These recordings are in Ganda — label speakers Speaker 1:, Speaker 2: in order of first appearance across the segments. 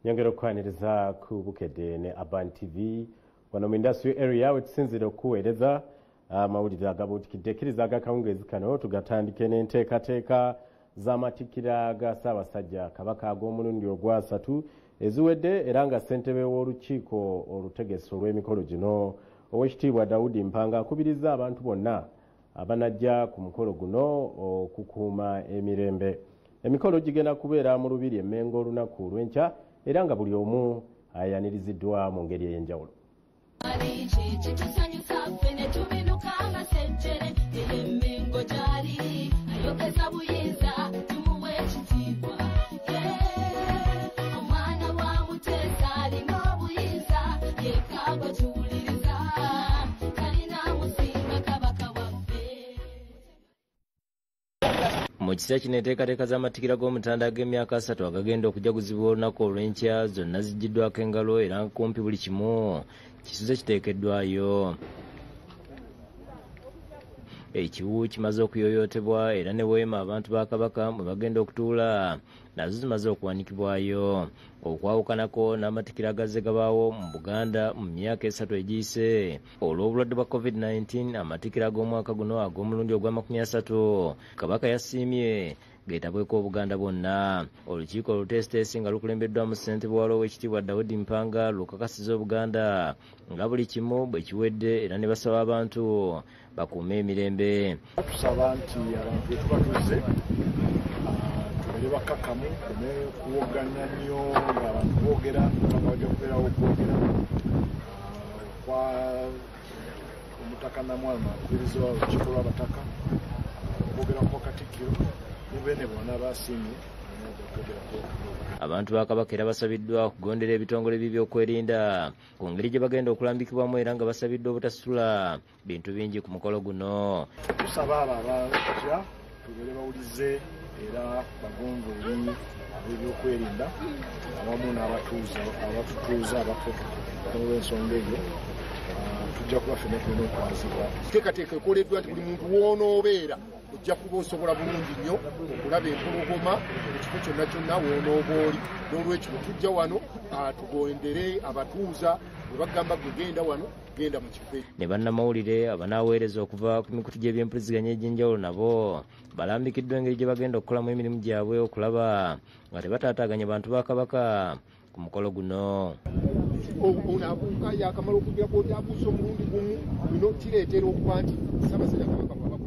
Speaker 1: Nyongera okwaniriza ku Bukedde ne Urban TV wano mu industry area wetusinzira okuweereza amawulire agabuutikidde ekkiriza agakawungeezi kano tugatandike n'enteekateeka z'Amatikkira ga Ssaabasajja Kabaka ag'omulundi ogwasatu eziwedde era nga ssentebe w'olukiiko olutegesi olw'emikolo gino Oweekitiibwa Daudi Mpanga akubirizza abantu bonna abanajja ku mukolo guno okukuuma emirembe. Emikolo gigenda kubeera mu Lubiri e Mmengo olunaku olw'enkya era nga buli omu ayaniriziddwa mu ngeri ey'enjawulo. Mu kiseera kino enteekateeka z'Amatikkira g'Omutanda ag'emyaka 3 agagenda okujaguzibwa olunaku olw'enkya zonna zijjiddwako engalo era kumpi buli kimu kisuze kiteekeddwayo. Ekiwu kimaze okuyoyootebwa era ne weema abantu ba Kabaka mwe bagenda okutuula nazo zimaze okuwanikibwayo. Okwawukanako n'Amatikkira agazze gabaawo mu Buganda mu myaka 3 egiyise olw'obulwadde bwa COVID-19, Amatikkira ag'omwaka guno ag'omulundi ogwa 30 Kabaka yasiimye geetabweko Obuganda bwonna. Olukiiko oluteesiteesi nga lukulembeddwamu ssentebe walo Oweekitiibwa Daudi Mpanga lukakasiza Obuganda nga buli kimu bwe kiwedde era ne basaba abantu bakuume emirembe.
Speaker 2: Tusaba nti abantu tubatuze tubere bakakamu kuwoganya nnyo ng'abantu boogera nga bajja kubeerawo okwogera kwa omutaka Namwama akubiriza olukiiko lw'abataka boogera ku Katikkiro ne bene bonna basiimye.
Speaker 1: Abantu ba Kabaka era basabiddwa okugondera ebitongole by'ebyokwerinda ku ngeri gye bagenda okulambikibwamu era nga basabiddwa obutasula bintu bingi ku mukolo guno.
Speaker 2: Tusaba abo abajja tubeere bawulize era bagonve eri ab'ebyokwerinda awamu n'abatutuuza olw'ensonga eyo tujja kuba ffenna tulina okwazibwa.
Speaker 3: Enteekateeka ekoleddwa nti buli muntu w'onoobeera ojja kuba osobola bulungi nnyo okulaba empologoma mu kifo kyonna kyonna w'onooba oli. N'olwekyo tujja wano tugondere abatuuza bwe bagamba gwe genda wano genda mu kifo ekyo.
Speaker 1: Ne bannamawulire abanaaweereza okuva ku mikutu gy'ebyempuliziganya egy'enjawulo nabo balambikiddwa engeri gye bagenda okukolamu emirimu gyabwe okulaba nga tebataataaganya bantu ba Kabaka ku mukolo guno.
Speaker 3: Ono abuuka yakamala okugira bw'oti abuusa omulundi gumu bino kireetera okuba nti Ssaabasajja Kabaka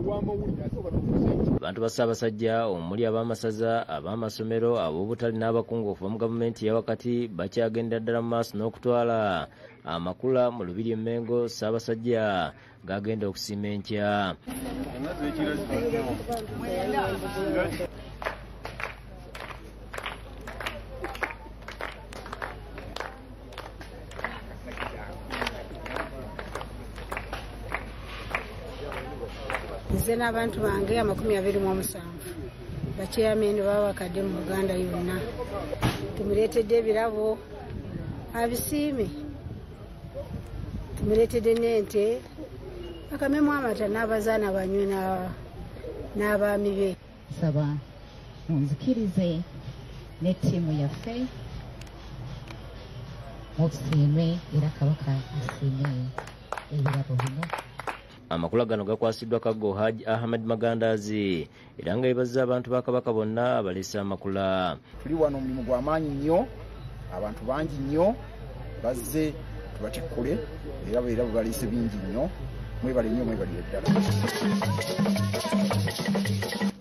Speaker 3: ow'amawulire asobola n'okuzeeko.
Speaker 1: Abantu ba Ssaabasajja omuli ab'amasaza, ab'amasomero, ab'obutale n'abakungu okuva mu gavumenti eyawakati bakyagendera ddala mu maaso n'okutwala amakula mu Lubiri e Mmengo Ssaabasajja gagenda okusiima enkya.
Speaker 4: Nze n'abantu bange 27 bakyeyameni babakadde mu Buganda yonna tumuleetedde ebirabo abisiime, tumuleetedde n'ente akamemu amata n'abazaana banywe n'abaami be.
Speaker 5: Saba munzikirize ne ttiimu yaffe mutusiime era Kabaka asiime ebirabo bino.
Speaker 1: Amakula gano gakwasiddwa Kaggo Haji Ahmed Magandazi era nga yebazza abantu ba Kabaka bonna abaleese amakula.
Speaker 3: Tuli wano omulimu gw'amaanyi nnyo, abantu bangi nnyo bazze tubatikkule era bwe baliise bingi nnyo. Mwebale nnyo, mwebalire ddala.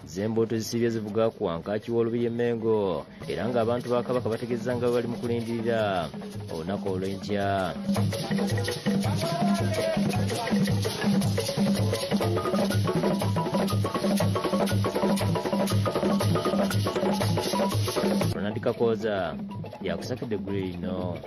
Speaker 1: Zembooto zisibye zivuga ku wankaaki w'Olubiri e Mmengo era nga abantu ba Kabaka bategeeza nga bali mu kulindirira olunaku olw'enkya. Ronald Kakoza yakusakidde eggulu lino.